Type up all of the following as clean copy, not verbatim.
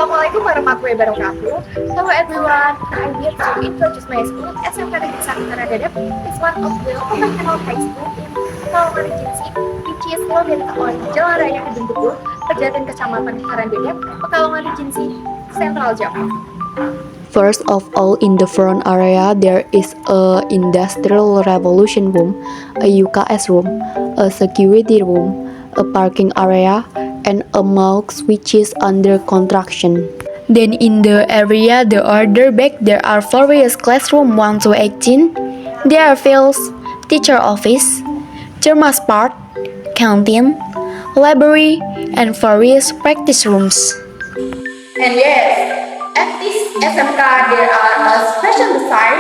Assalamualaikum warahmatullahi wabarakatuh. Hello everyone, I'm here to introduce my school, SMK Negeri Santara Dadap. It's one of the conventional high school in Pekalongan Regency, which is located on Jalan Raya Kedung Gebur, Pejaten Kecamatan Karangdadap, Pekalongan Regency, Central Jawa. First of all, in the front area, there is a Industrial Revolution room, a UKS room, a security room, a parking area, and a mall which is under construction. Then in the area, the other back, there are various classroom 1 to 18. There are fields, teacher office, German part, canteen, library, and various practice rooms. And yes, at this SMK there are a special design,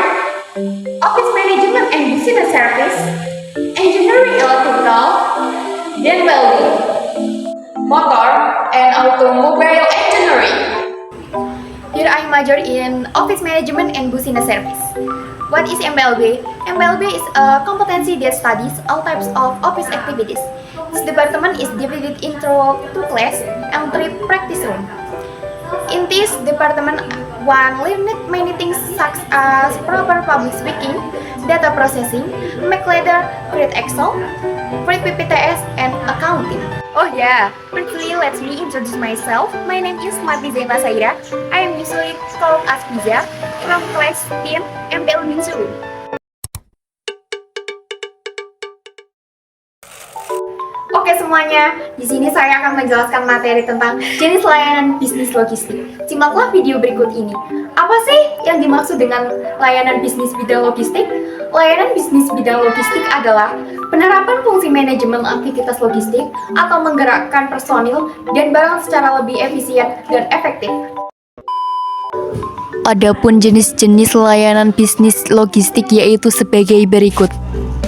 office management and business service, engineering electrical, then welding, motor, and automobile engineering. Here I major in office management and business service. What is MBLB? MBLB is a competency that studies all types of office activities. This department is divided into 2 class and 3 practice rooms. In this department, one learned many things such as proper public speaking, data processing, make letter, create Excel, create PPTS, and accounting. Oh yeah, briefly let me introduce myself. My name is Marti Zainal Saira. I am usually called as Pizza from class 10 MBL Minsuru. Oke semuanya, di sini saya akan menjelaskan materi tentang jenis layanan bisnis logistik. Simaklah video berikut ini. Apa sih yang dimaksud dengan layanan bisnis bidang logistik? Layanan bisnis bidang logistik adalah penerapan fungsi manajemen aktivitas logistik atau menggerakkan personil dan barang secara lebih efisien dan efektif. Adapun jenis-jenis layanan bisnis logistik yaitu sebagai berikut.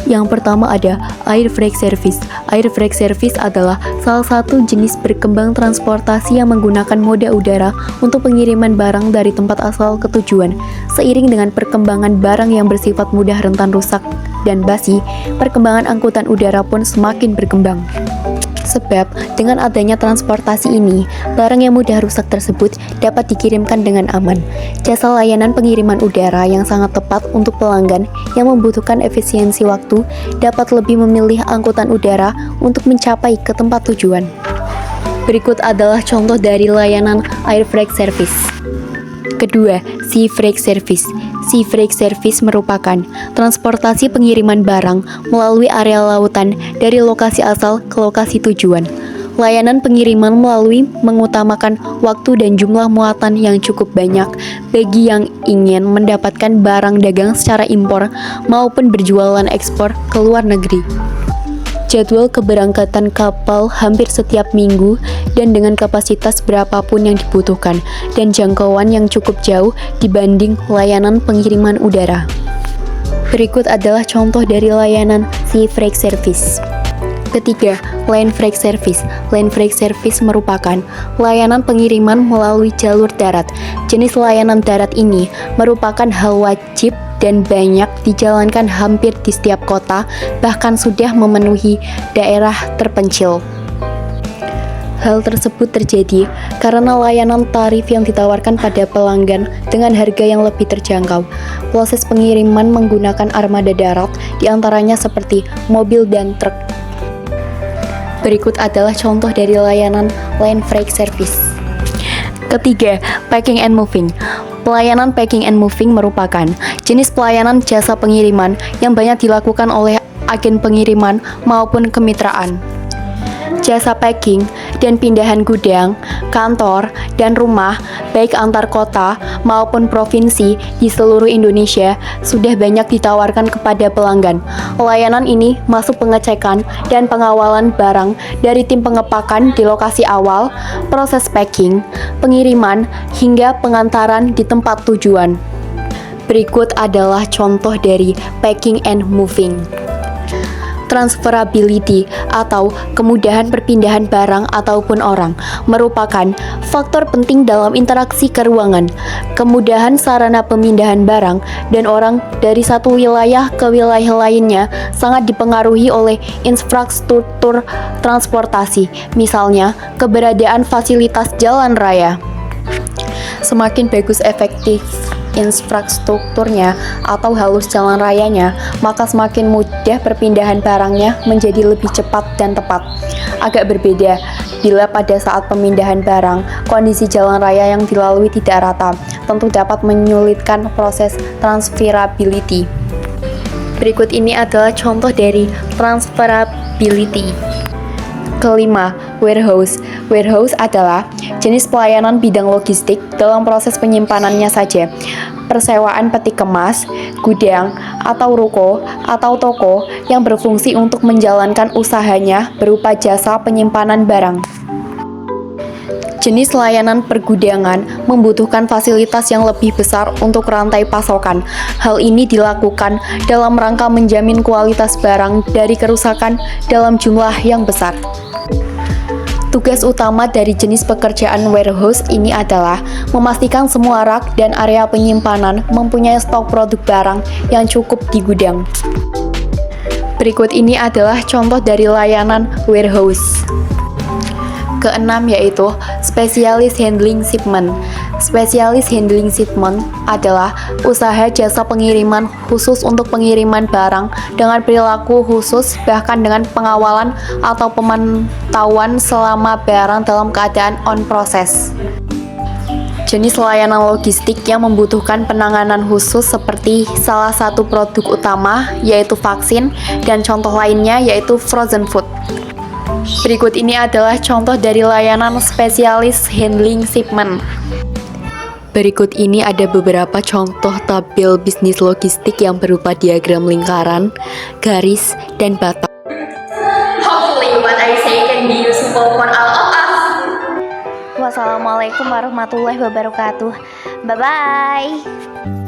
Yang pertama ada air freight service. Air freight service adalah salah satu jenis berkembang transportasi yang menggunakan moda udara untuk pengiriman barang dari tempat asal ke tujuan. Seiring dengan perkembangan barang yang bersifat mudah rentan rusak dan basi, perkembangan angkutan udara pun semakin berkembang. Sebab, dengan adanya transportasi ini, barang yang mudah rusak tersebut dapat dikirimkan dengan aman. Jasa layanan pengiriman udara yang sangat tepat untuk pelanggan yang membutuhkan efisiensi waktu dapat lebih memilih angkutan udara untuk mencapai ke tempat tujuan. Berikut adalah contoh dari layanan air freight service. Kedua, sea freight service. Sea freight service merupakan transportasi pengiriman barang melalui area lautan dari lokasi asal ke lokasi tujuan. Layanan pengiriman melalui mengutamakan waktu dan jumlah muatan yang cukup banyak bagi yang ingin mendapatkan barang dagang secara impor maupun berjualan ekspor ke luar negeri. Jadwal keberangkatan kapal hampir setiap minggu dan dengan kapasitas berapapun yang dibutuhkan dan jangkauan yang cukup jauh dibanding layanan pengiriman udara. Berikut adalah contoh dari layanan sea freight service. Ketiga, land freight service. Land freight service merupakan layanan pengiriman melalui jalur darat. Jenis layanan darat ini merupakan hal wajib dan banyak dijalankan hampir di setiap kota, bahkan sudah memenuhi daerah terpencil. Hal tersebut terjadi karena layanan tarif yang ditawarkan pada pelanggan dengan harga yang lebih terjangkau. Proses pengiriman menggunakan armada darat, diantaranya seperti mobil dan truk. Berikut adalah contoh dari layanan land freight service. Ketiga, packing and moving. Pelayanan packing and moving merupakan jenis pelayanan jasa pengiriman yang banyak dilakukan oleh agen pengiriman maupun kemitraan. Jasa packing dan pindahan gudang, kantor, dan rumah, baik antar kota maupun provinsi di seluruh Indonesia, sudah banyak ditawarkan kepada pelanggan. Layanan ini masuk pengecekan dan pengawalan barang dari tim pengepakan di lokasi awal, proses packing, pengiriman, hingga pengantaran di tempat tujuan. Berikut adalah contoh dari packing and moving. Transferability atau kemudahan perpindahan barang ataupun orang merupakan faktor penting dalam interaksi keruangan. Kemudahan sarana pemindahan barang dan orang dari satu wilayah ke wilayah lainnya sangat dipengaruhi oleh infrastruktur transportasi, misalnya keberadaan fasilitas jalan raya. Semakin bagus efektif infrastrukturnya atau halus jalan rayanya, maka semakin mudah perpindahan barangnya menjadi lebih cepat dan tepat. Agak berbeda bila pada saat pemindahan barang, kondisi jalan raya yang dilalui tidak rata, tentu dapat menyulitkan proses transferability. Berikut ini adalah contoh dari transferability. Kelima, warehouse. Warehouse adalah jenis pelayanan bidang logistik dalam proses penyimpanannya saja. Persewaan peti kemas, gudang, atau ruko, atau toko yang berfungsi untuk menjalankan usahanya berupa jasa penyimpanan barang. Jenis layanan pergudangan membutuhkan fasilitas yang lebih besar untuk rantai pasokan. Hal ini dilakukan dalam rangka menjamin kualitas barang dari kerusakan dalam jumlah yang besar. Tugas utama dari jenis pekerjaan warehouse ini adalah memastikan semua rak dan area penyimpanan mempunyai stok produk barang yang cukup di gudang. Berikut ini adalah contoh dari layanan warehouse. Keenam yaitu Specialist Handling Shipment. Specialist Handling Shipment adalah usaha jasa pengiriman khusus untuk pengiriman barang dengan perilaku khusus, bahkan dengan pengawalan atau pemantauan selama barang dalam keadaan on process. Jenis layanan logistik yang membutuhkan penanganan khusus seperti salah satu produk utama yaitu vaksin dan contoh lainnya yaitu frozen food. Berikut ini adalah contoh dari layanan Specialist Handling Shipment. Berikut ini ada beberapa contoh tabel bisnis logistik yang berupa diagram lingkaran, garis, dan bata. Hopefully what I say can be useful for all of us. Wassalamualaikum warahmatullahi wabarakatuh. Bye-bye.